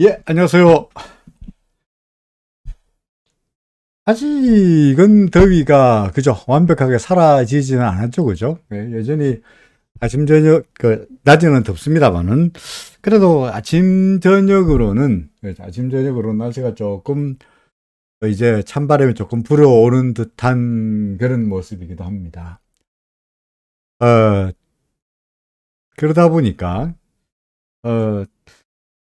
예, 안녕하세요. 아직은 더위가, 그죠? 완벽하게 사라지지는 않았죠, 그죠? 예, 여전히 아침, 저녁, 낮에는 덥습니다만은, 그래도 아침, 저녁으로는 날씨가 조금, 이제 찬바람이 조금 불어오는 듯한 그런 모습이기도 합니다. 어, 그러다 보니까, 어,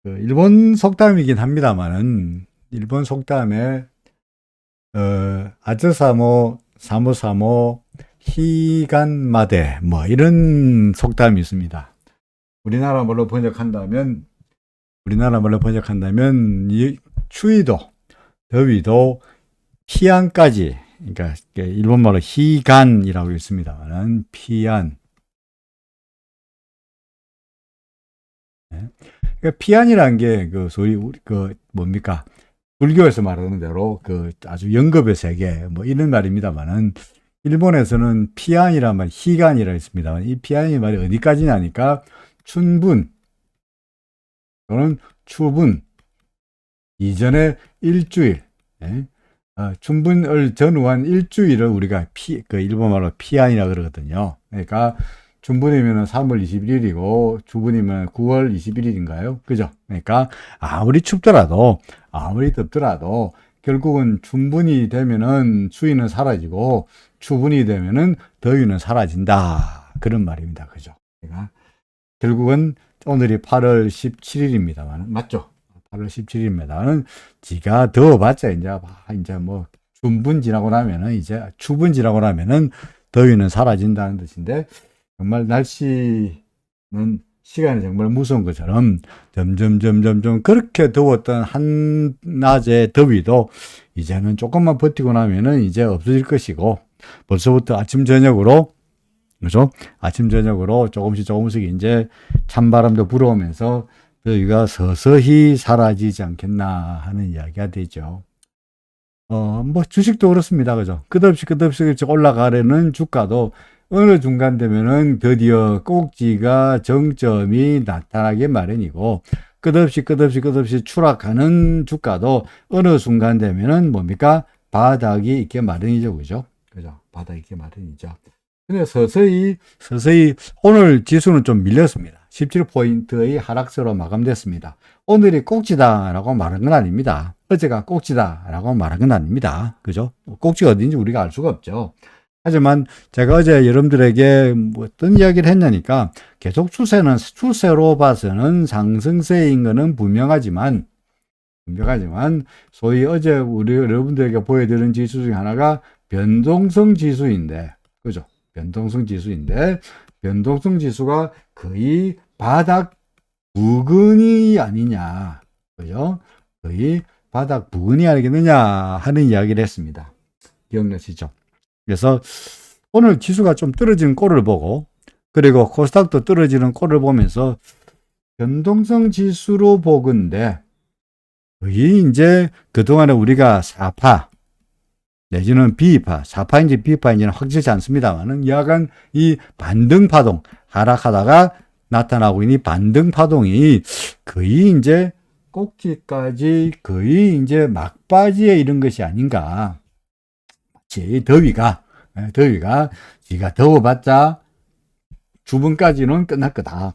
일본 속담이긴 합니다만은, 일본 속담에 아즈사모, 사모사모, 히간마데, 뭐, 이런 속담이 있습니다. 우리나라 말로 번역한다면, 이 추위도, 더위도, 피안까지, 그러니까, 일본말로 히간이라고 있습니다만은, 피안. 예. 그러니까 피안이라는 게, 소위, 뭡니까? 불교에서 말하는 대로 아주 영겁의 세계 뭐 이런 말입니다만은 일본에서는 피안이란 말, 희간이라 있습니다만 이 피안이 말이 어디까지냐니까 춘분 또는 추분 이전에 일주일, 예? 춘분을 전후한 일주일을 우리가 일본말로 피안이라 그러거든요. 그러니까 춘분이면 3월 21일이고 주분이면 9월 21일인가요? 그죠? 그러니까 아무리 춥더라도 아무리 덥더라도 결국은 춘분이 되면은 추위는 사라지고 추분이 되면은 더위는 사라진다. 그런 말입니다. 그죠? 그러니까 결국은 오늘이 8월 17일입니다만 맞죠? 8월 17일입니다만 지가 더워봤자 이제 뭐 춘분 지나고 나면은 이제 추분 지나고 나면은 더위는 사라진다는 뜻인데 정말 날씨는 시간이 정말 무서운 것처럼 점점 그렇게 더웠던 한낮의 더위도 이제는 조금만 버티고 나면은 이제 없어질 것이고 벌써부터 아침 저녁으로 그죠? 아침 저녁으로 조금씩 이제 찬바람도 불어오면서 더위가 서서히 사라지지 않겠나 하는 이야기가 되죠. 뭐 주식도 그렇습니다. 그죠? 끝없이 올라가려는 주가도 어느 중간 되면은 드디어 꼭지가 정점이 나타나기 마련이고 끝없이 추락하는 주가도 어느 순간 되면은 뭡니까? 바닥이 있게 마련이죠. 그죠? 바닥이 있게 마련이죠. 근데 서서히 오늘 지수는 좀 밀렸습니다. 17포인트의 하락세로 마감됐습니다. 오늘이 꼭지다라고 말한 건 아닙니다. 어제가 꼭지다라고 말한 건 아닙니다. 그죠? 꼭지가 어딘지 우리가 알 수가 없죠. 하지만 제가 어제 여러분들에게 뭐 어떤 이야기를 했냐니까 계속 추세로 봐서는 상승세인 것은 분명하지만 소위 어제 우리 여러분들에게 보여드린 지수 중에 하나가 변동성 지수인데 그죠? 변동성 지수가 거의 바닥 부근이 아니냐 그죠? 거의 바닥 부근이 아니겠느냐 하는 이야기를 했습니다. 기억나시죠? 그래서 오늘 지수가 좀 떨어지는 꼴을 보고 그리고 코스닥도 떨어지는 꼴을 보면서 변동성 지수로 보건데 거의 이제 그동안에 우리가 4파 내지는 B파, 4파인지 B파인지는 확실치 않습니다만은 여하간 이 반등파동 하락하다가 나타나고 있는 이 반등파동이 거의 이제 꼭지까지 거의 이제 막바지에 이른 것이 아닌가. 더위가 지가 더워봤자 주분까지는 끝날 거다.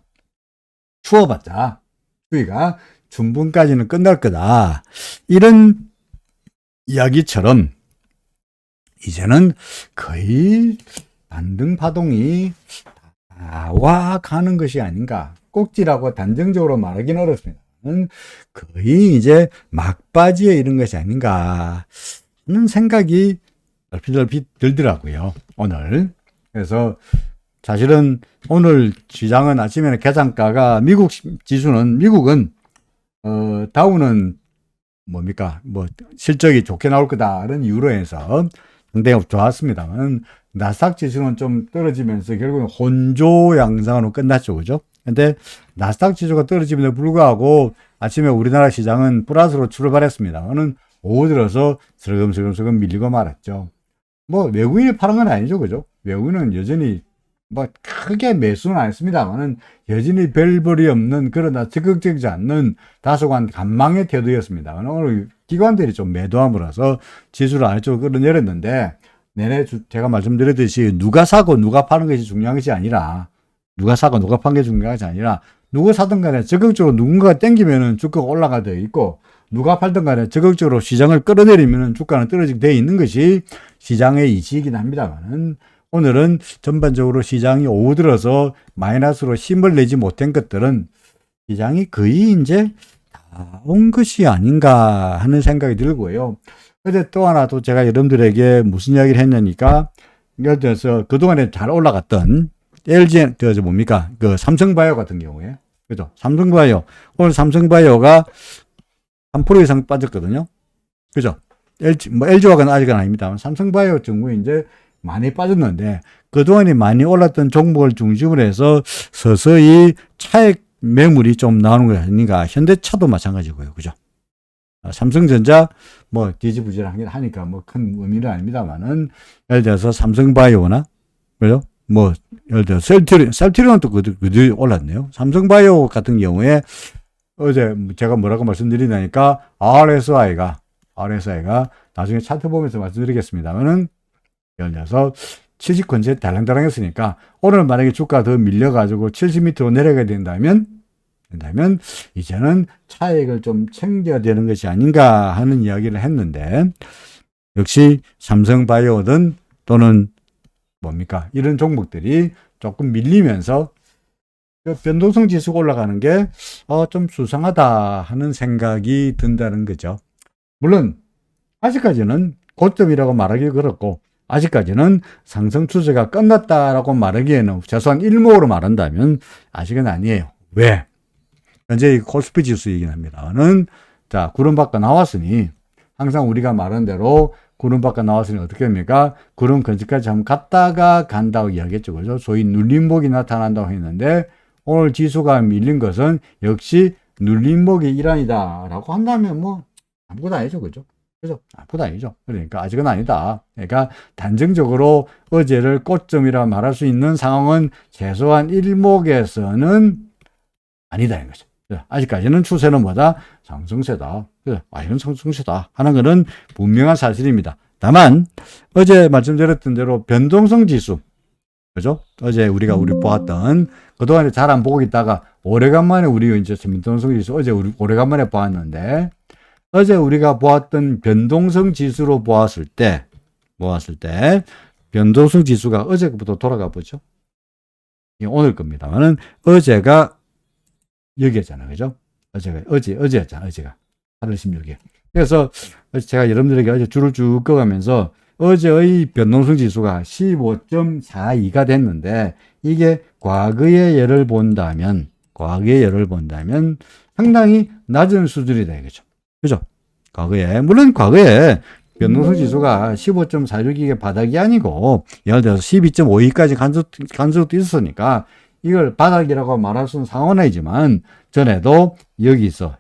추워봤자 더위가 중분까지는 끝날 거다. 이런 이야기처럼 이제는 거의 반등 파동이 와 가는 것이 아닌가. 꼭지라고 단정적으로 말하기는 어렵습니다. 거의 이제 막바지에 이른 것이 아닌가 하는 생각이 얼핏 들더라고요. 오늘. 그래서 사실은 오늘 시장은 아침에는 계산가가 미국은 다우는 뭡니까? 뭐 실적이 좋게 나올 거다라는 이유로 해서 상당히 좋았습니다만 나스닥 지수는 좀 떨어지면서 결국은 혼조 양상으로 끝났죠. 그죠? 근데 나스닥 지수가 떨어짐에도 불구하고 아침에 우리나라 시장은 플러스로 출발했습니다만은 오후 들어서 슬금슬금 밀리고 말았죠. 뭐 외국인이 파는 건 아니죠. 그죠? 외국인은 여전히 뭐 크게 매수는 안 했습니다만은 여전히 별볼이 없는, 그러나 적극적이지 않는 다소간 간망의 태도였습니다. 오늘 기관들이 좀 매도함으로써 지수를 아래쪽으로 끌어내렸는데, 내내 제가 말씀드렸듯이 누가 사고 누가 파는 것이 중요한 것이 아니라, 누가 사고 누가 파는 게 중요한 것이 아니라, 누가 사든 간에 적극적으로 누군가가 땡기면은 주가가 올라가 되어 있고, 누가 팔든 간에 적극적으로 시장을 끌어내리면은 주가는 떨어지게 되어 있는 것이 시장의 이치이긴 합니다만은, 오늘은 전반적으로 시장이 오후 들어서 마이너스로 힘을 내지 못한 것들은 시장이 거의 이제 다 온 것이 아닌가 하는 생각이 들고요. 어제 또 하나 또 제가 여러분들에게 무슨 이야기를 했냐니까, 예를 들어서 그동안에 잘 올라갔던 LG, 뭡니까? 그 삼성바이오 같은 경우에. 그죠? 삼성바이오. 오늘 삼성바이오가 3% 이상 빠졌거든요. 그죠? LG화는 아직은 아닙니다만, 삼성바이오 경우에 이제 많이 빠졌는데, 그동안에 많이 올랐던 종목을 중심으로 해서 서서히 차익 매물이 좀 나오는 거 아닌가. 현대차도 마찬가지고요. 그죠? 삼성전자, 뒤지부진하긴 하니까 큰 의미는 아닙니다만은, 예를 들어서 삼성바이오나, 그죠? 예를 들어 셀트리온은 또 그들이 올랐네요. 삼성바이오 같은 경우에 어제 제가 뭐라고 말씀드리냐니까, RSI가 나중에 차트 보면서 말씀드리겠습니다만은, 예를 들어서 70권째 달랑달랑 했으니까, 오늘 만약에 주가 더 밀려가지고 70 밑으로 내려가야 된다면, 이제는 차익을 좀 챙겨야 되는 것이 아닌가 하는 이야기를 했는데, 역시 삼성바이오든 또는 이런 종목들이 조금 밀리면서 변동성 지수가 올라가는 게 좀 수상하다 하는 생각이 든다는 거죠. 물론 아직까지는 고점이라고 말하기 그렇고, 아직까지는 상승 추세가 끝났다라고 말하기에는, 최소한 일목으로 말한다면 아직은 아니에요. 왜? 현재 코스피 지수 얘기는 합니다는, 자, 구름 밖에 나왔으니, 항상 우리가 말한 대로 구름 밖에 나왔으니 어떻게 됩니까? 구름 근처까지 한번 갔다가 간다고 이야기했죠. 그죠? 소위 눌림목이 나타난다고 했는데, 오늘 지수가 밀린 것은 역시 눌림목의 일환이다라고 한다면 아무것도 아니죠. 그죠? 아무것도 아니죠. 그러니까 아직은 아니다. 그러니까 단정적으로 어제를 고점이라 말할 수 있는 상황은 최소한 일목에서는 아니다. 이런 거죠. 아직까지는 추세는 상승세다. 아직은 상승세다 하는 것은 분명한 사실입니다. 다만 어제 말씀드렸던 대로 변동성 지수, 그죠? 어제 우리 보았던, 그동안에 잘 안 보고 있다가 오래간만에 우리가 이제 변동성 지수 어제 오래간만에 보았는데, 어제 우리가 보았던 변동성 지수로 보았을 때 변동성 지수가 어제부터 돌아가 보죠. 오늘 겁니다만은 어제가 여기였잖아요. 그죠? 어제였잖아. 어제가 8월 16일. 그래서 제가 여러분들에게 어제 줄을 쭉 꺼가면서 어제의 변동성 지수가 15.42가 됐는데, 이게 과거의 예를 본다면 상당히 낮은 수준이다 이거죠. 그죠? 물론 과거에 변동성 지수가 15.46이게 바닥이 아니고, 예를 들어서 12.52까지 간 적도 있었으니까, 이걸 바닥이라고 말할 수는 상황은 아니지만, 전에도 여기서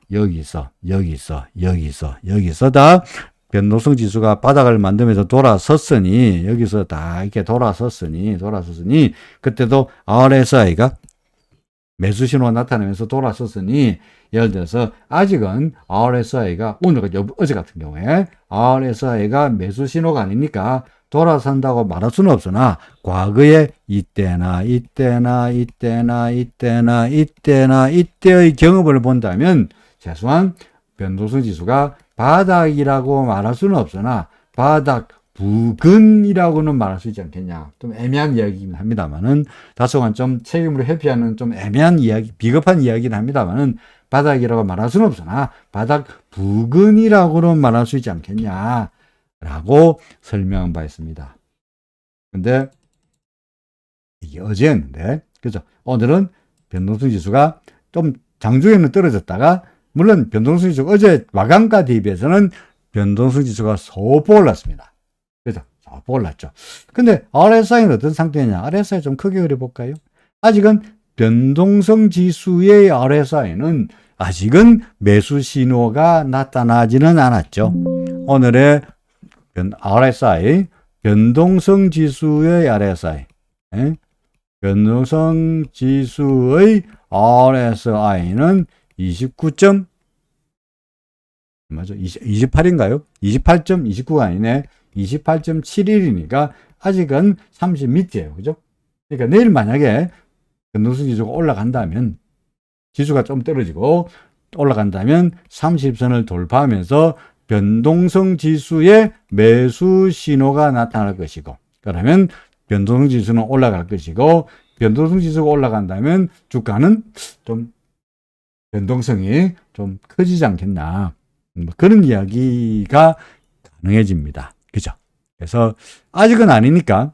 다 변동성 지수가 바닥을 만들면서 돌아섰으니, 여기서 다 이렇게 돌아섰으니, 그때도 RSI가 매수 신호가 나타나면서 돌아섰으니, 예를 들어서 아직은 RSI가 어제 같은 경우에 RSI가 매수 신호가 아니니까 돌아선다고 말할 수는 없으나, 과거에 이때의 경험을 본다면 최소한 변동성 지수가 바닥이라고 말할 수는 없으나 바닥 부근이라고는 말할 수 있지 않겠냐. 좀 애매한 이야기긴 합니다만은, 다소간 좀 책임을 회피하는 좀 애매한 이야기, 비겁한 이야기긴 합니다만은, 바닥이라고 말할 수는 없으나 바닥 부근이라고는 말할 수 있지 않겠냐 라고 설명한 바 있습니다. 근데 이게 어제였는데, 그죠? 오늘은 변동성 지수가 좀 장중에는 떨어졌다가, 물론 변동성 지수가 어제 마감가 대비해서는 변동성 지수가 소폭 올랐습니다. 그죠? 소폭 올랐죠. 근데 RSI는 어떤 상태냐? RSI 좀 크게 그려볼까요? 아직은 변동성 지수의 RSI는 아직은 매수 신호가 나타나지는 않았죠. 오늘의 RSI, 변동성 지수의 RSI, 변동성 지수의 RSI는 29점, 맞아, 28인가요? 28.29가 아니네. 28.71이니까 아직은 30 밑이에요. 그죠? 그러니까 내일 만약에 변동성 지수가 올라간다면, 지수가 좀 떨어지고 올라간다면 30선을 돌파하면서 변동성 지수의 매수 신호가 나타날 것이고, 그러면 변동성 지수는 올라갈 것이고, 변동성 지수가 올라간다면 주가는 좀 변동성이 좀 커지지 않겠나. 그런 이야기가 가능해집니다. 그죠? 그래서 아직은 아니니까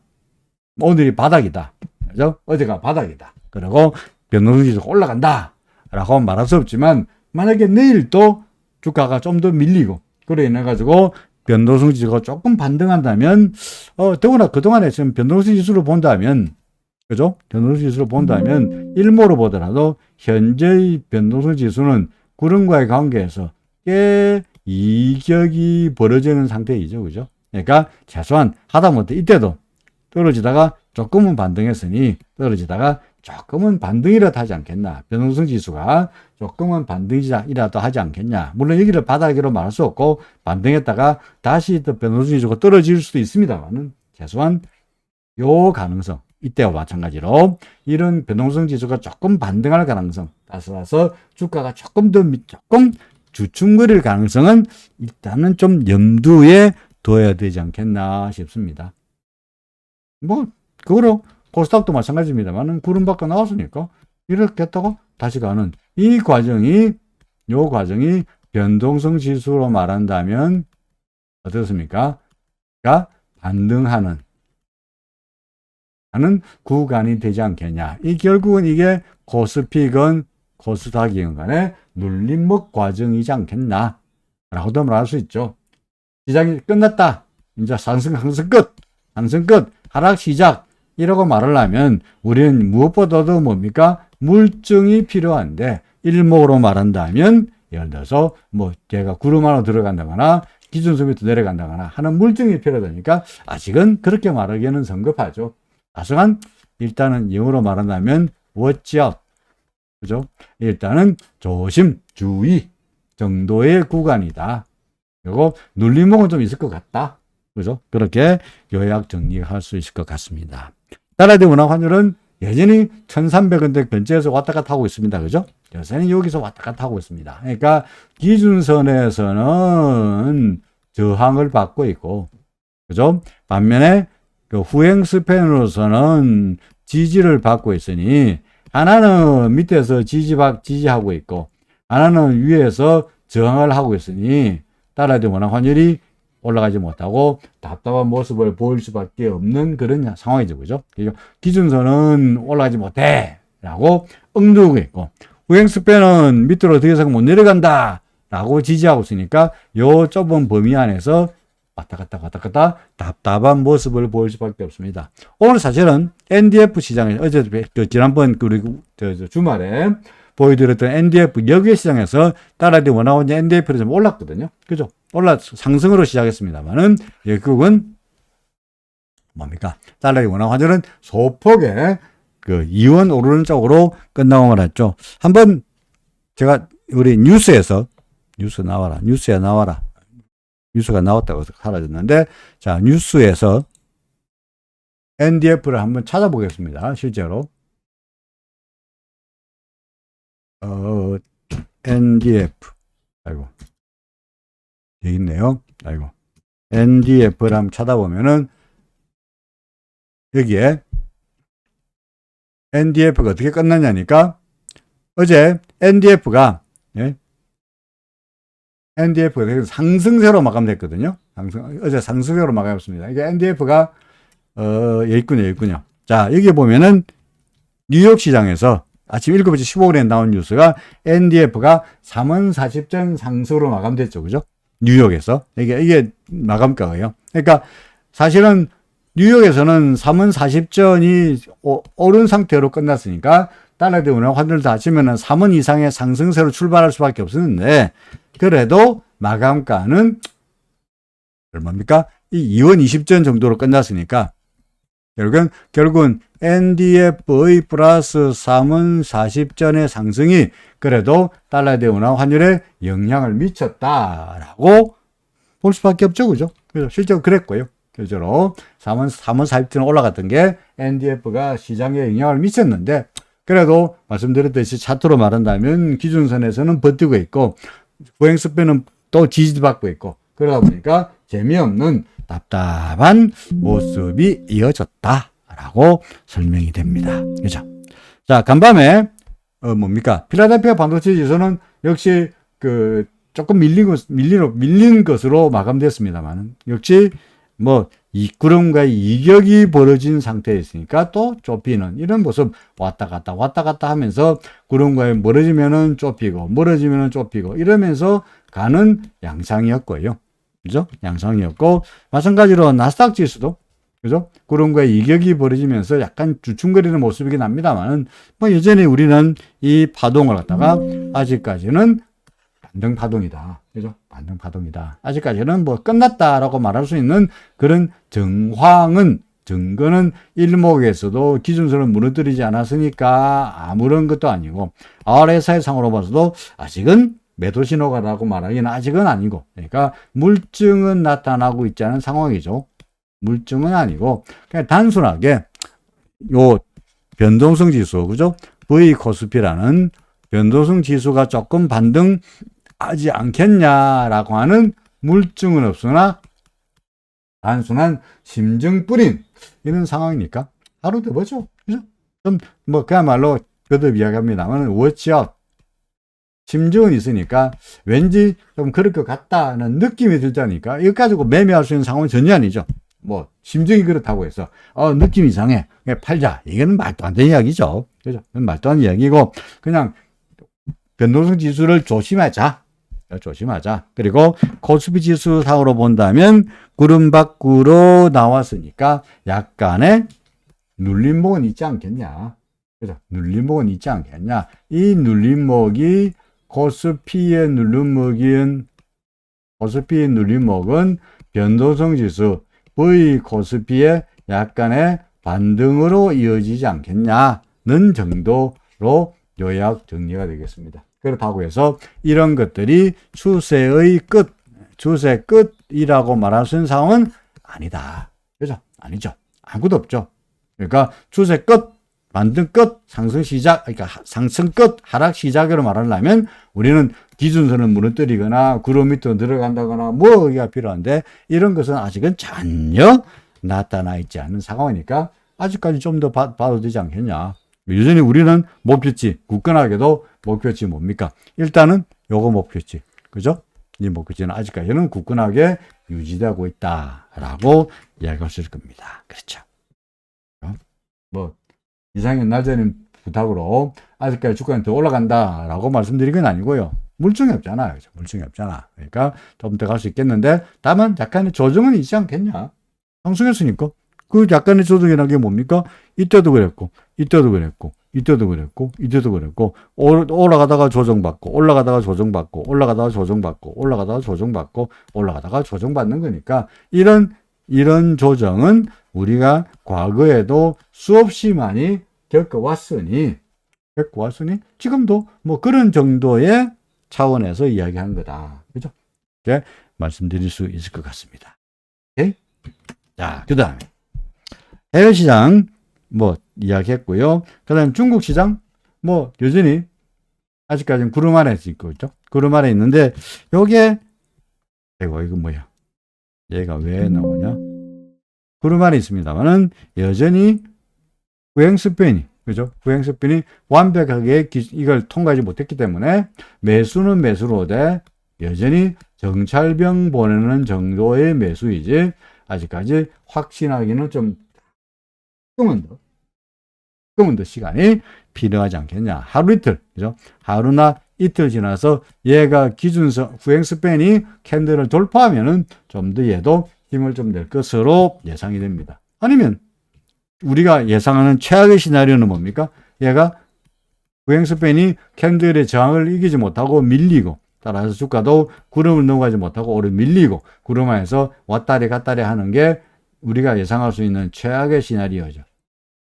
오늘이 바닥이다. 그죠? 어제가 바닥이다. 그리고 변동성 지수가 올라간다. 라고 말할 수 없지만, 만약에 내일 또 주가가 좀 더 밀리고, 그래 인해가지고 변동성 지수가 조금 반등한다면, 더구나 그동안에 지금 변동성 지수로 본다면, 그죠? 변동성 지수로 본다면, 일모로 보더라도, 현재의 변동성 지수는 구름과의 관계에서 꽤 이격이 벌어지는 상태이죠. 그죠? 그러니까, 최소한 하다못해 이때도 떨어지다가 조금은 반등했으니, 떨어지다가 조금은 반등이라도 하지 않겠나. 변동성 지수가 조금은 반등이라도 하지 않겠냐. 물론 여기를 바닥으로 말할 수 없고, 반등했다가 다시 또 변동성 지수가 떨어질 수도 있습니다만은, 최소한 요 가능성, 이때와 마찬가지로 이런 변동성 지수가 조금 반등할 가능성, 따라서 주가가 조금 주춤거릴 가능성은 일단은 좀 염두에 둬야 되지 않겠나 싶습니다. 뭐, 그거로 코스닥도 마찬가지입니다만은 구름 밖에 나왔으니까 이렇게 했다가 다시 가는 요 과정이 변동성 지수로 말한다면 어떻습니까? 가 반등하는 구간이 되지 않겠냐. 결국은 이게 코스피건 코스닥이건 간에 눌림목 과정이지 않겠나. 라고도 말할 수 있죠. 시장이 끝났다. 이제 상승 끝. 하락 시작. 이라고 말을 하면 우리는 무엇보다도 뭡니까? 물증이 필요한데, 일목으로 말한다면 예를 들어서 뭐 제가 구름 안으로 들어간다거나 기준선 밑으로 내려간다거나 하는 물증이 필요하니까 아직은 그렇게 말하기에는 성급하죠. 다소간 일단은 영어로 말한다면 watch out, 그죠? 일단은 조심, 주의 정도의 구간이다. 그리고 눌림목은 좀 있을 것 같다. 그죠? 그렇게 요약 정리할 수 있을 것 같습니다. 달러대 원화 환율은 여전히 1300원대 근처에서 왔다 갔다 하고 있습니다. 그죠? 여전히 여기서 왔다 갔다 하고 있습니다. 그러니까 기준선에서는 저항을 받고 있고, 그죠? 반면에 그 후행 스팬으로서는 지지를 받고 있으니, 하나는 밑에서 지지하고 있고, 하나는 위에서 저항을 하고 있으니, 달러대 원화 환율이 올라가지 못하고 답답한 모습을 보일 수밖에 없는 그런 상황이죠. 그죠? 기준선은 올라가지 못해 라고 응두고 있고, 후행스팬은 밑으로 더 이상 못 내려간다 라고 지지하고 있으니까 요 좁은 범위 안에서 왔다 갔다 답답한 모습을 보일 수밖에 없습니다. 오늘 사실은 NDF 시장에 어제 지난번 그리고 주말에 보여드렸던 NDF 여기에 시장에서 달러대 원화 환율 NDF를 좀 올랐거든요. 그죠? 상승으로 시작했습니다만은 결국은 뭡니까? 달러의 원화 환율은 소폭의 그 이원 오르는 쪽으로 끝나고 말았죠. 한번 제가 우리 뉴스에 나와라. 뉴스가 나왔다고 사라졌는데, 자, 뉴스에서 NDF를 한번 찾아보겠습니다. 실제로. NDF. 아이고. 여기 있네요. 아이고. NDF를 한번 찾아보면은, 여기에 NDF가 어떻게 끝났냐니까, 어제 NDF가 상승세로 마감됐거든요. 어제 상승세로 마감했습니다. 이게 NDF가, 여기 있군요. 자, 여기 보면은, 뉴욕 시장에서 아침 7시 15분에 나온 뉴스가 NDF가 3040점 상승으로 마감됐죠. 그죠? 뉴욕에서. 이게 마감가예요. 그러니까 사실은 뉴욕에서는 3040전이 오른 상태로 끝났으니까 달러대 원화 환율 다 치면은 3원 이상의 상승세로 출발할 수밖에 없었는데, 그래도 마감가는 얼마입니까? 이 2원 20전 정도로 끝났으니까 결국은 NDF의 플러스 3은 40전의 상승이 그래도 달러 대 원화 환율에 영향을 미쳤다라고 볼 수밖에 없죠. 그죠? 그래서 실제로 그랬고요. 실제로 3원 40전 올라갔던 게 NDF가 시장에 영향을 미쳤는데 그래도 말씀드렸듯이 차트로 말한다면 기준선에서는 버티고 있고 후행스페는 또 지지받고 있고 그러다 보니까 재미없는 답답한 모습이 이어졌다라고 설명이 됩니다. 그죠? 자, 간밤에 뭡니까? 필라델피아 반도체 지수는 역시 그 조금 밀린 것으로 마감됐습니다만 역시 뭐 이 구름과의 이격이 벌어진 상태에 있으니까 또 좁히는 이런 모습 왔다 갔다 하면서 구름과의 멀어지면은 좁히고 멀어지면은 좁히고 이러면서 가는 양상이었고요. 그죠? 양상이었고 마찬가지로 나스닥 지수도 그죠? 구름과의 이격이 벌어지면서 약간 주춤거리는 모습이긴 합니다만 뭐 여전히 우리는 이 파동을 갖다가 아직까지는 반등 파동이다. 그죠? 반등 파동이다. 아직까지는 뭐 끝났다라고 말할 수 있는 그런 증거는 일목에서도 기준선을 무너뜨리지 않았으니까 아무런 것도 아니고 RSI 상으로 봐서도 아직은 매도 신호가라고 말하기는 아직은 아니고 그러니까 물증은 나타나고 있지 않은 상황이죠. 물증은 아니고 그냥 단순하게 요 변동성 지수 그죠? V 코스피라는 변동성 지수가 조금 반등하지 않겠냐라고 하는 물증은 없으나 단순한 심증뿐인 이런 상황이니까 하루 더 보죠. 그죠? 좀 뭐 그야말로 거듭 이야기합니다만 워치아웃 심증은 있으니까 왠지 좀 그럴 것 같다는 느낌이 들다니까 이거 가지고 매매할 수 있는 상황은 전혀 아니죠. 뭐 심증이 그렇다고 해서 느낌 이상해 팔자 이거는 말도 안 되는 이야기죠. 그죠? 말도 안 되는 이야기고 그냥 변동성 지수를 조심하자. 그리고 코스피 지수 상으로 본다면 구름 밖으로 나왔으니까 약간의 눌림목은 있지 않겠냐. 그죠? 눌림목은 있지 않겠냐. 이 눌림목이 코스피의 눌림목은 변동성 지수 V 코스피의 약간의 반등으로 이어지지 않겠냐는 정도로 요약 정리가 되겠습니다. 그렇다고 해서 이런 것들이 추세 끝이라고 말할 수 있는 상황은 아니다. 그죠? 아니죠. 아무것도 없죠. 그러니까 추세 끝, 반등 끝, 상승 시작, 그러니까 상승 끝, 하락 시작으로 말하려면 우리는 기준선을 무너뜨리거나 구름 밑으로 들어간다거나 뭐가 필요한데 이런 것은 아직은 전혀 나타나 있지 않은 상황이니까 아직까지 좀 더 봐도 되지 않겠냐. 여전히 우리는 목표치, 굳건하게도 목표치 뭡니까? 일단은 요거 목표치. 그죠? 이 목표치는 아직까지는 굳건하게 유지되고 있다라고 이야기할 수 있을 겁니다. 그렇죠? 뭐, 이상현 날짜는 부탁으로 아직까지 주가는 더 올라간다라고 말씀드린 건 아니고요. 물증이 없잖아요. 그죠? 물증이 없잖아. 그러니까 좀 더 갈 수 있겠는데 다만 약간의 조정은 있지 않겠냐? 상승했으니까. 그 약간의 조정이라는 게 뭡니까? 이때도 그랬고, 올라가다가 조정받고, 올라가다가 조정받는 거니까, 이런 조정은 우리가 과거에도 수없이 많이 겪어왔으니, 지금도 뭐 그런 정도의 차원에서 이야기한 거다. 그죠? 이렇게 말씀드릴 수 있을 것 같습니다. 오케이? 자, 그 다음에. 해외 시장 뭐 이야기했고요. 그다음 중국 시장 뭐 여전히 아직까지는 구름 아래 있고 있죠. 구름 아래 있는데 요게 이거 뭐야? 얘가 왜 나오냐? 구름 아래 있습니다만은 여전히 후행 스팬이 그죠? 후행 스팬이 완벽하게 이걸 통과하지 못했기 때문에 매수는 매수로 돼 여전히 정찰병 보내는 정도의 매수이지 아직까지 확신하기는 좀 조금은 더 시간이 필요하지 않겠냐. 하루 이틀, 그죠? 하루나 이틀 지나서 얘가 기준선, 후행 스팬이 캔들을 돌파하면은 좀 더 얘도 힘을 좀 낼 것으로 예상이 됩니다. 아니면 우리가 예상하는 최악의 시나리오는 뭡니까? 얘가 후행 스팬이 캔들의 저항을 이기지 못하고 밀리고 따라서 주가도 구름을 넘어가지 못하고 오래 밀리고 구름 안에서 왔다리 갔다리 하는 게 우리가 예상할 수 있는 최악의 시나리오죠.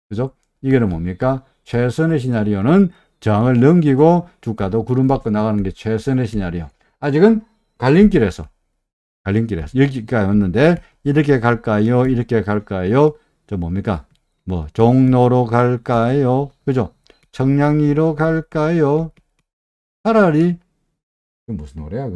그죠? 이게는 뭡니까? 최선의 시나리오는 저항을 넘기고 주가도 구름받고 나가는 게 최선의 시나리오. 아직은 갈림길에서 여기까지 왔는데 이렇게 갈까요? 이렇게 갈까요? 저 뭡니까? 뭐 종로로 갈까요? 그죠? 청량리로 갈까요? 차라리 무슨 노래야?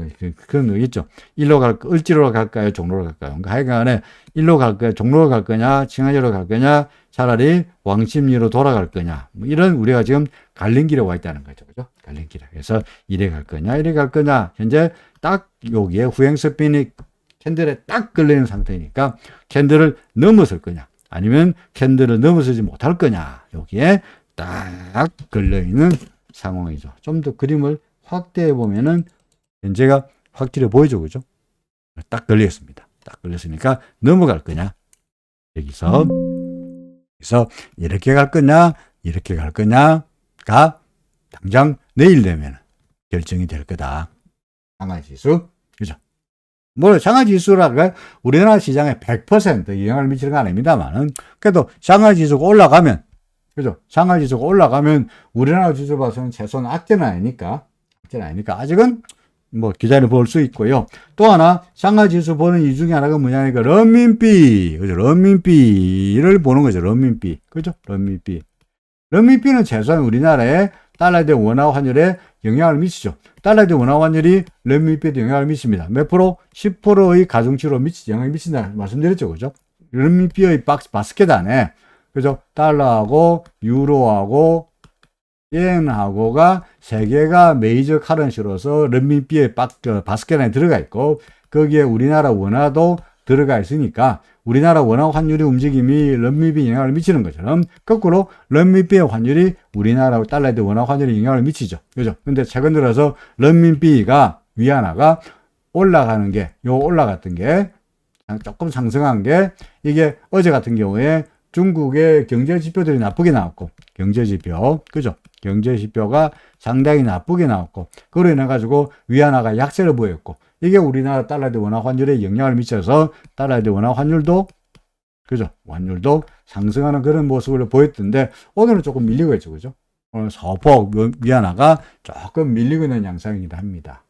그런 거 있죠. 일로 을지로로 갈까요? 종로로 갈까요? 그러니까 하여간에 일로 갈 거야? 종로로 갈 거냐? 칭화리로 갈 거냐? 차라리 왕십리로 돌아갈 거냐? 뭐 이런 우리가 지금 갈림길에 와 있다는 거죠. 그죠? 갈림길에. 그래서 이래 갈 거냐? 이래 갈 거냐? 현재 딱 여기에 후행스핀이 캔들에 딱 걸리는 상태니까 캔들을 넘어설 거냐? 아니면 캔들을 넘어서지 못할 거냐? 여기에 딱 걸려있는 상황이죠. 좀 더 그림을 확대해 보면은 현재가 확실해 보이죠. 그죠? 딱 걸렸습니다. 딱 걸렸으니까 넘어갈 거냐? 여기서 이렇게 갈 거냐? 이렇게 갈 거냐가 당장 내일 되면 결정이 될 거다. 상하지수. 그죠? 뭐 상하지수라가 우리나라 시장에 100% 영향을 미치는 건 아닙니다만은 그래도 상하지수가 올라가면 그죠? 상하지수가 올라가면 우리나라 지수 봐서는 최소한 악재는 아니니까 아직은 뭐 기다려 볼 수 있고요. 또 하나 상하지수 보는 이유 중에 하나가 뭐냐니까 런민비, 그죠? 런민비를 보는 거죠. 런민비, 그죠? 런민비는 최소한 우리나라의 달러에 대한 원화 환율에 영향을 미치죠. 달러에 대한 원화 환율이 런민비에도 영향을 미칩니다. 몇 프로? 10%의 가중치로 영향을 미친다 말씀드렸죠, 그죠? 런민비의 바스켓 안에 그죠? 달러하고 유로하고 엔하고가 세 개가 메이저 카런시로서 런민비의 바스켓 안에 들어가 있고 거기에 우리나라 원화도 들어가 있으니까 우리나라 원화 환율의 움직임이 런민비에 영향을 미치는 것처럼 거꾸로 런민비의 환율이 우리나라 달러에 대한 원화 환율에 영향을 미치죠. 그죠? 근데 최근 들어서 런민비가 위안화가 올라가는 게 올라갔던 게 조금 상승한 게 이게 어제 같은 경우에 중국의 경제 지표들이 나쁘게 나왔고 경제 지표 그죠? 경제 지표가 상당히 나쁘게 나왔고 그로 인해 가지고 위안화가 약세를 보였고 이게 우리나라 달러에 대한 원화 환율에 영향을 미쳐서 달러에 대한 원화 환율도 그죠? 환율도 상승하는 그런 모습을 보였던데 오늘은 조금 밀리고 있죠. 그죠? 오늘 소폭 위안화가 조금 밀리고 있는 양상이기도 합니다.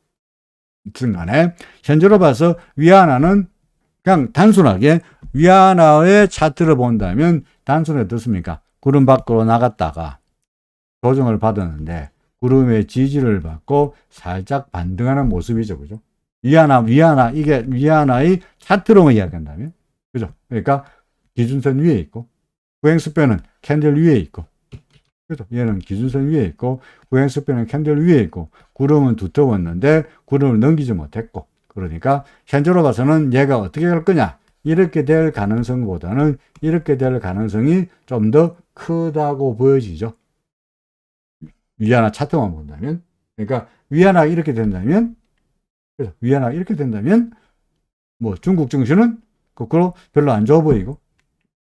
이튼 간에 현재로 봐서 위안화는 그냥 단순하게 위안화의 차트를 본다면 단순히 어떻습니까? 구름 밖으로 나갔다가 조정을 받았는데 구름의 지지를 받고 살짝 반등하는 모습이죠. 그죠? 위안화, 이게 위안화의 차트로만 이야기한다면 그죠? 그러니까 기준선 위에 있고 후행스표는 캔들 위에 있고 그죠? 얘는 기준선 위에 있고 후행스표는 캔들 위에 있고 구름은 두터웠는데 구름을 넘기지 못했고 그러니까 현재로 봐서는 얘가 어떻게 갈 거냐? 이렇게 될 가능성보다는 이렇게 될 가능성이 좀 더 크다고 보여지죠. 위안화 차트만 본다면. 그러니까 위안화가 이렇게 된다면 뭐 중국 증시는 거꾸로 별로 안 좋아 보이고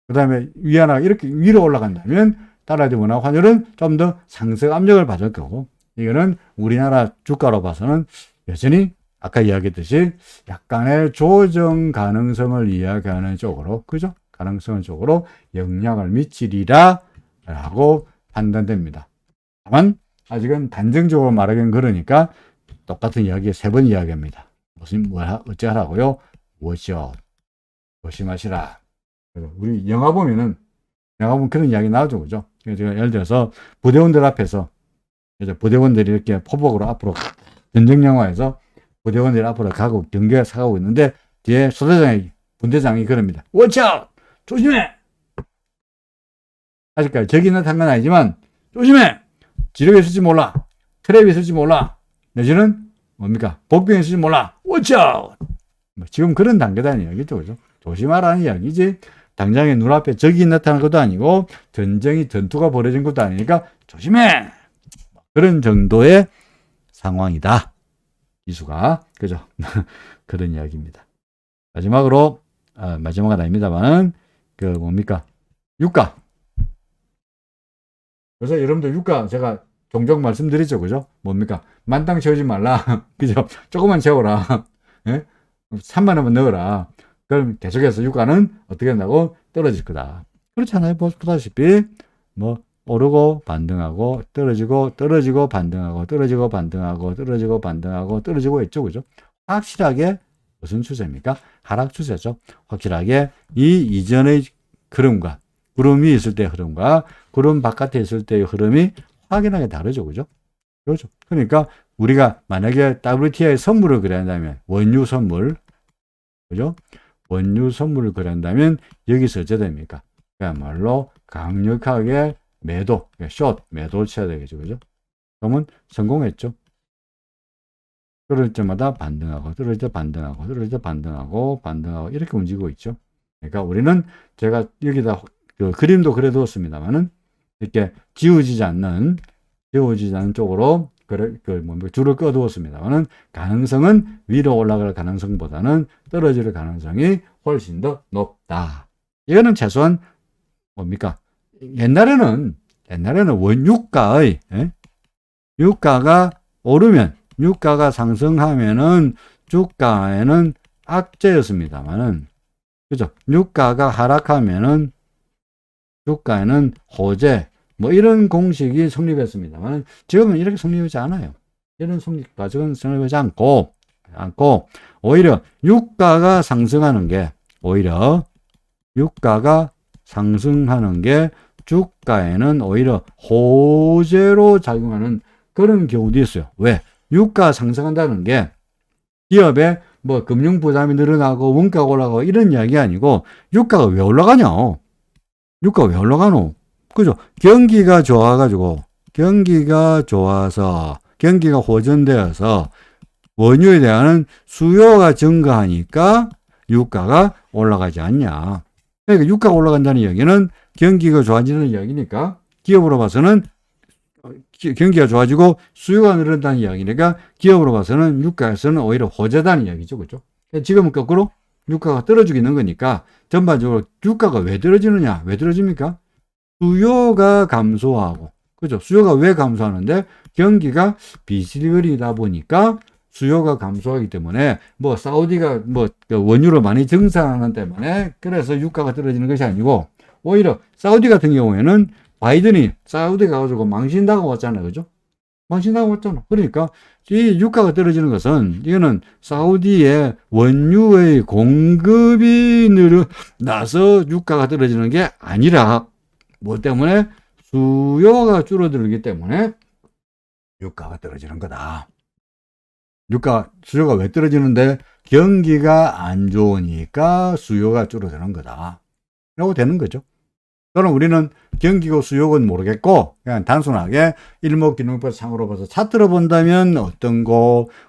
그다음에 위안화가 이렇게 위로 올라간다면 달러에 대한 원화 환율은 좀 더 상승 압력을 받을 거고 이거는 우리나라 주가로 봐서는 여전히 아까 이야기했듯이 약간의 조정 가능성을 이야기하는 쪽으로, 그죠? 가능성 쪽으로 영향을 미치리라 라고 판단됩니다. 다만, 아직은 단정적으로 말하기는 그러니까 똑같은 이야기 세 번 이야기합니다. 어찌 하라고요? 워셔. 조심하시라. 우리 영화 보면 그런 이야기 나오죠, 그죠? 예를 들어서 부대원들 앞에서, 부대원들이 이렇게 포복으로 앞으로 전쟁 영화에서 부대원들이 앞으로 가고 경계에 서가고 있는데 뒤에 소대장이 분대장이 그럽니다. 워쳐! 조심해! 아직까지 적이 나타난 건 아니지만 조심해! 지력이 있을지 몰라. 트랩이 있을지 몰라. 내지는 뭡니까? 복병이 있을지 몰라. 워쳐! 지금 그런 단계다는 이야기죠, 그죠? 조심하라는 이야기지. 당장에 눈앞에 적이 나타난 것도 아니고 전투가 벌어진 것도 아니니까 조심해! 그런 정도의 상황이다. 기수가. 그죠? 그런 이야기입니다. 마지막으로, 마지막은 아닙니다만, 뭡니까? 유가. 그래서 여러분들 유가 제가 종종 말씀드리죠. 그죠? 뭡니까? 만땅 채우지 말라. 그죠? 조금만 채워라. 예? 3만 원만 넣어라. 그럼 계속해서 유가는 어떻게 된다고? 떨어질 거다. 그렇잖아요. 보다시피 뭐 오르고 반등하고 떨어지고 반등하고 떨어지고 반등하고 떨어지고 반등하고 떨어지고 했죠. 그죠? 확실하게 무슨 추세입니까? 하락 추세죠. 확실하게 이 이전의 흐름과 구름 위에 있을 때의 흐름과 구름 바깥에 있을 때의 흐름이 확연하게 다르죠. 그죠? 그렇죠. 그러니까 우리가 만약에 WTI 선물을 그려야 한다면 원유 선물, 그죠? 원유 선물을 그려야 한다면 여기서 어째 됩니까? 그야말로 강력하게 매도, 숏, 매도를 쳐야 되겠죠. 그죠? 그러면 성공했죠. 떨어질 때마다 반등하고, 떨어질 때 반등하고, 떨어질 때 반등하고, 반등하고, 이렇게 움직이고 있죠. 그러니까 우리는 제가 여기다 그 그림도 그려두었습니다만은, 이렇게 지워지지 않는 쪽으로 줄을 꺼두었습니다만은, 가능성은 위로 올라갈 가능성보다는 떨어질 가능성이 훨씬 더 높다. 이거는 최소한 뭡니까? 옛날에는 원유가의, 유가가 오르면, 유가가 상승하면은 주가에는 악재였습니다만은, 그죠? 유가가 하락하면은 주가에는 호재, 뭐 이런 공식이 성립했습니다만, 지금은 이렇게 성립하지 않아요. 이런 과정은 성립하지 않고, 오히려 유가가 상승하는 게, 주가에는 오히려 호재로 작용하는 그런 경우도 있어요. 왜? 유가 상승한다는 게 기업의 뭐 금융 부담이 늘어나고 원가가 올라가고 이런 이야기 아니고, 유가가 왜 올라가냐? 유가가 왜 올라가노? 그죠? 경기가 좋아서, 경기가 호전되어서 원유에 대한 수요가 증가하니까 유가가 올라가지 않냐. 그러니까 유가가 올라간다는 이야기는 경기가 좋아지는 이야기니까, 기업으로 봐서는 경기가 좋아지고 수요가 늘어난다는 이야기니까 기업으로 봐서는 유가에서는 오히려 호재다는 이야기죠. 그죠? 지금은 거꾸로 유가가 떨어지고 있는 거니까 전반적으로 유가가 왜 떨어지느냐? 왜 떨어집니까? 수요가 감소하고, 그죠? 수요가 왜 감소하는데? 경기가 비실거리다 보니까 수요가 감소하기 때문에, 뭐 사우디가 뭐 원유를 많이 증산하는 때문에 그래서 유가가 떨어지는 것이 아니고, 오히려 사우디 같은 경우에는 바이든이 사우디 가가지고 망신당하고 왔잖아요. 그죠? 망신당하고 왔잖아. 그러니까 이 유가가 떨어지는 것은, 이거는 사우디의 원유의 공급이 늘어나서 유가가 떨어지는 게 아니라, 뭐 때문에? 수요가 줄어들기 때문에 유가가 떨어지는 거다. 수요가 왜 떨어지는데? 경기가 안 좋으니까 수요가 줄어드는 거다. 라고 되는 거죠. 그럼 우리는 경기고 수요는 모르겠고, 그냥 단순하게 일목균형법 상으로 봐서 차트로 본다면 어떤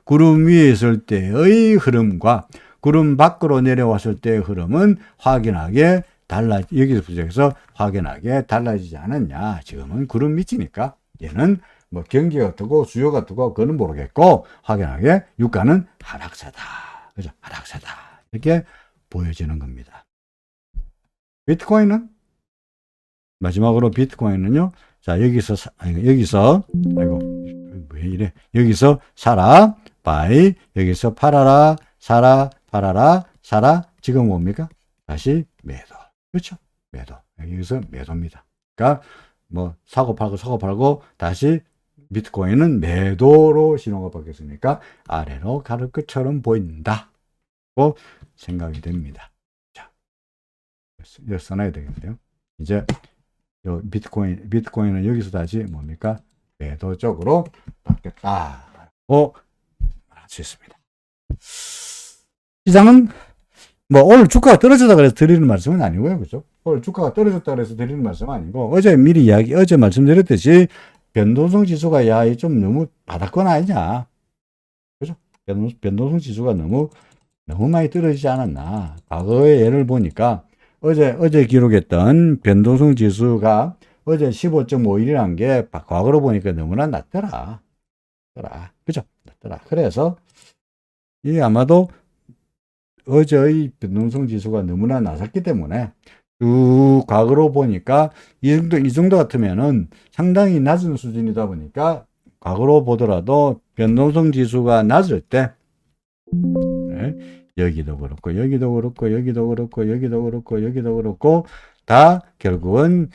구름 위에 있을 때의 흐름과 구름 밖으로 내려왔을 때의 흐름은 확연하게 여기서 확연하게 달라지지 않았냐. 지금은 구름 밑이니까 얘는 뭐 경기가 어떻고 수요가 어떻고 그거는 모르겠고, 확연하게 유가는 하락세다. 그죠? 하락세다. 이렇게 보여지는 겁니다. 비트코인은? 마지막으로 비트코인은요. 자, 여기서 왜 이래? 여기서 사라, 바이, 여기서 팔아라, 사라, 팔아라, 사라. 지금 뭡니까? 다시 매도. 그렇죠? 매도. 여기서 매도입니다. 그러니까 뭐 사고 팔고 다시 비트코인은 매도로 신호가 바뀌었으니까 아래로 가를 것처럼 보인다고 생각이 됩니다. 자, 이거 써놔야 되겠네요. 이제 비트코인은 여기서 다시 뭡니까? 매도 쪽으로 바뀌었다고 말할 수 있습니다. 시장은 뭐 오늘 주가가 떨어졌다 그래서 드리는 말씀은 아니고요. 그죠? 오늘 주가가 떨어졌다 그래서 드리는 말씀은 아니고, 어제 말씀드렸듯이 변동성 지수가 좀 너무 바닥권 아니냐. 그죠? 변동성 지수가 너무 많이 떨어지지 않았나. 과거의 예를 보니까 어제 기록했던 변동성 지수가 어제 15.51이라는 게 과거로 보니까 너무나 낮더라. 그죠? 낮더라. 그래서 이게 아마도 어제의 변동성 지수가 너무나 낮았기 때문에 과거로 보니까 이 정도 같으면은 상당히 낮은 수준이다 보니까, 과거로 보더라도 변동성 지수가 낮을 때 여기도 그렇고, 여기도 그렇고, 여기도 그렇고, 여기도 그렇고, 여기도 그렇고, 다 결국은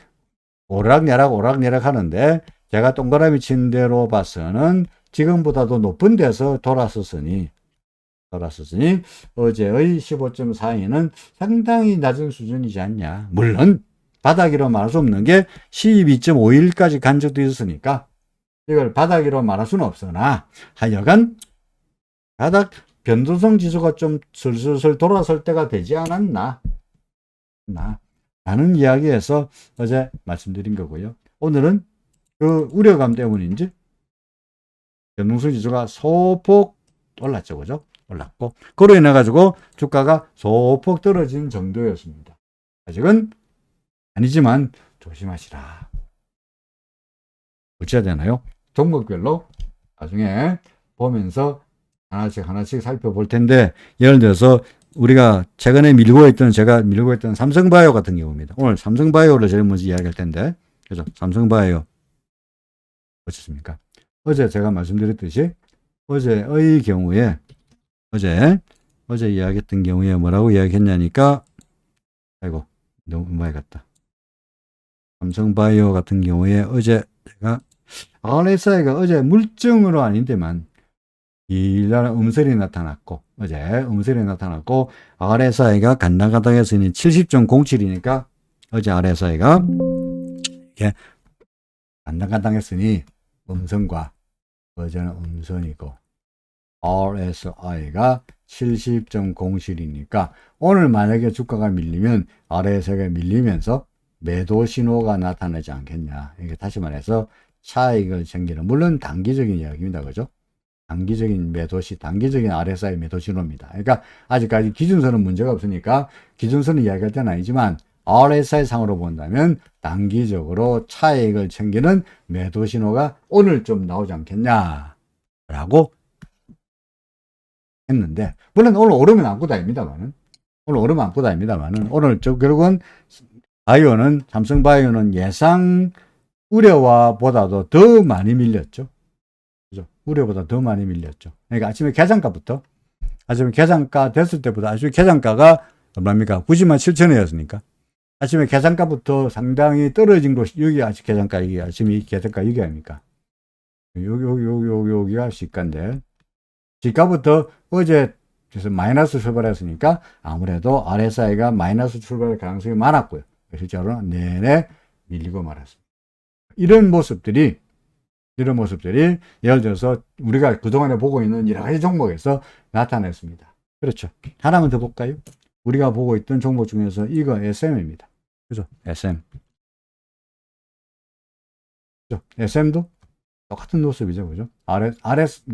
오락내락 하는데, 제가 동그라미 친 대로 봐서는 지금보다도 높은 데서 돌았었으니, 어제의 15.42는 상당히 낮은 수준이지 않냐. 물론, 바닥이로 말할 수 없는 게 12.51까지 간 적도 있었으니까, 이걸 바닥이로 말할 수는 없으나, 하여간, 바닥 변동성 지수가 좀 슬슬 돌아설 때가 되지 않았나 라는 이야기에서 어제 말씀드린 거고요. 오늘은 그 우려감 때문인지 변동성 지수가 소폭 올랐죠. 그죠? 올랐고 그로 인해 가지고 주가가 소폭 떨어진 정도였습니다. 아직은 아니지만 조심하시라. 어찌해야 되나요? 종목별로 나중에 보면서 하나씩 살펴볼 텐데, 예를 들어서 우리가 최근에 제가 밀고 있던 삼성바이오 같은 경우입니다. 오늘 삼성바이오를 제일 먼저 이야기할 텐데, 그죠? 삼성바이오. 어떻습니까? 어제 제가 말씀드렸듯이, 어제의 경우에, 어제 이야기했던 경우에 뭐라고 이야기했냐니까, 아이고, 너무 많이 갔다. 삼성바이오 같은 경우에 어제 제가, RSI가 어제 물증으로 아닌데만, 일날 음설이 나타났고, RSI가 간당간당해서 70.07이니까, 어제 RSI가, 이게, 간당간당했으니, 음선과, 어제는 음선이고, RSI가 70.07이니까, 오늘 만약에 주가가 밀리면, RSI가 밀리면서, 매도 신호가 나타나지 않겠냐. 이게 다시 말해서, 차익을 챙기는, 물론 단기적인 이야기입니다. 그죠? 단기적인 RSI 매도 신호입니다. 그러니까 아직까지 기준선은 문제가 없으니까 기준선을 이야기할 때는 아니지만 RSI 상으로 본다면 단기적으로 차익을 챙기는 매도 신호가 오늘 좀 나오지 않겠냐라고 했는데, 물론 오늘 오르면 안고 다닙니다만은 오늘 결국은 삼성바이오는 예상 우려와 보다도 더 많이 밀렸죠. 우려보다 더 많이 밀렸죠. 그러니까 아침에 계산가 됐을 때보다 아침에 계산가가 얼마입니까? 907,000원이었으니까. 아침에 계산가부터 상당히 떨어진 곳이, 여기 계산가, 이게 아침에 이 계산가 여기 아닙니까? 여기가 시가인데, 시가부터 어제 그래서 마이너스 출발했으니까 아무래도 RSI가 마이너스 출발할 가능성이 많았고요. 실제로는 내내 밀리고 말았습니다. 이런 모습들이 예를 들어서 우리가 그동안에 보고 있는 여러 가지 종목에서 나타났습니다. 그렇죠. 하나만 더 볼까요? 우리가 보고 있던 종목 중에서 이거 SM입니다. 그죠? SM. 그죠? SM도 똑같은 모습이죠. 그죠? RS,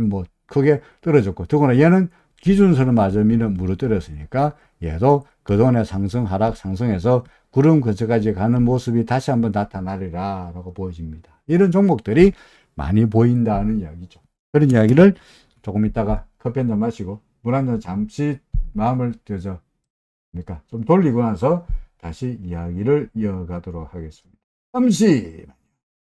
크게 떨어졌고, 더구나 얘는 기준선을 맞아 무너뜨렸으니까 얘도 그동안의 상승해서 구름 근처까지 가는 모습이 다시 한번 나타나리라 라고 보여집니다. 이런 종목들이 많이 보인다는 이야기죠. 그런 이야기를 조금 있다가 커피 한잔 마시고 물 한잔 잠시 마음을 좀 돌리고 나서 다시 이야기를 이어가도록 하겠습니다. 잠시